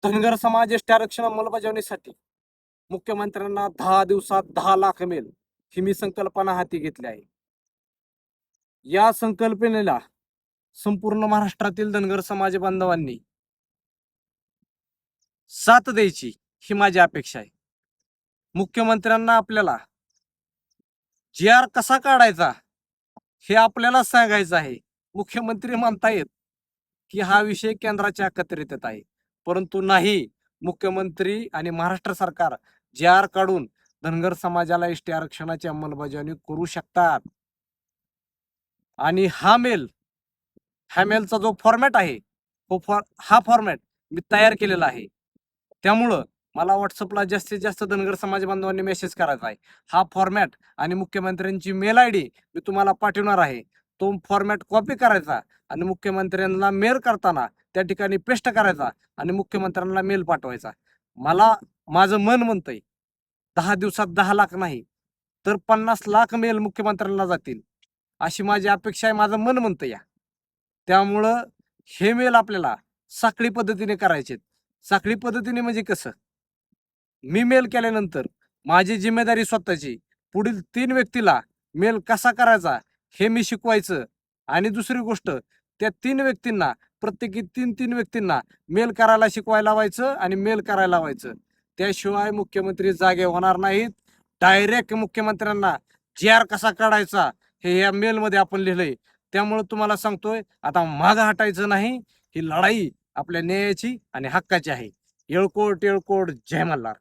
धनगर समाज एसटी आरक्षण अंमलबजावणीसाठी मुख्यमंत्र्यांना 10 दिवसात 10 लाख मिळेल ही मी संकल्पना हाती घेतली आहे. या संकल्पनेला संपूर्ण महाराष्ट्रातील धनगर समाज बांधवांनी साथ द्यायची ही माझी अपेक्षा आहे. मुख्यमंत्र्यांना आपल्याला जी.आर कसा काढायचा हे आपल्याला सांगायचं आहे. मुख्यमंत्री म्हणतायत की हा विषय केंद्राच्या अखत्यारीत आहे, परंतु नाही, मुख्यमंत्री आणि महाराष्ट्र सरकार जी.आर काढून धनगर समाजाला एसटी आरक्षणाची अंमलबजावणी करू शकतात. आणि हा मेलचा जो फॉर्मॅट आहे हा फॉर्मॅट मी तयार केलेला आहे. त्यामुळं मला व्हॉट्सअपला जास्तीत जास्त धनगर समाज बांधवांनी मेसेज करायचा आहे. हा फॉर्मॅट आणि मुख्यमंत्र्यांची मेल आयडी मी तुम्हाला पाठवणार आहे. तो फॉर्मॅट कॉपी करायचा आणि मुख्यमंत्र्यांना मेल करताना त्या ठिकाणी पेस्ट करायचा आणि मुख्यमंत्र्यांना मेल पाठवायचा. माझं मन म्हणतंय 10 दिवसात 10 लाख नाही तर 50 लाख मेल मुख्यमंत्र्यांना जातील अशी माझी अपेक्षा आहे. माझं मन म्हणतं या. त्यामुळं हे मेल आपल्याला साखळी पद्धतीने करायचे. साखळी पद्धतीने म्हणजे कसं, मी मेल केल्यानंतर माझी जिम्मेदारी स्वतःची पुढील 3 व्यक्तीला मेल कसा करायचा हे मी शिकवायचं. आणि दुसरी गोष्ट, त्या 3 व्यक्तींना प्रत्येकी 3 व्यक्तींना मेल करायला शिकवायला लावायचं आणि मेल करायला लावायचं. त्याशिवाय मुख्यमंत्री जागे होणार नाहीत. डायरेक्ट मुख्यमंत्र्यांना जी.आर कसा काढायचा हे या मेलमध्ये आपण लिहिलंय. त्यामुळे तुम्हाला सांगतोय, आता मागं हटायचं नाही. ही लढाई आपल्या न्यायाची आणि हक्काची आहे. येळकोट येळकोट, जय मल्हार.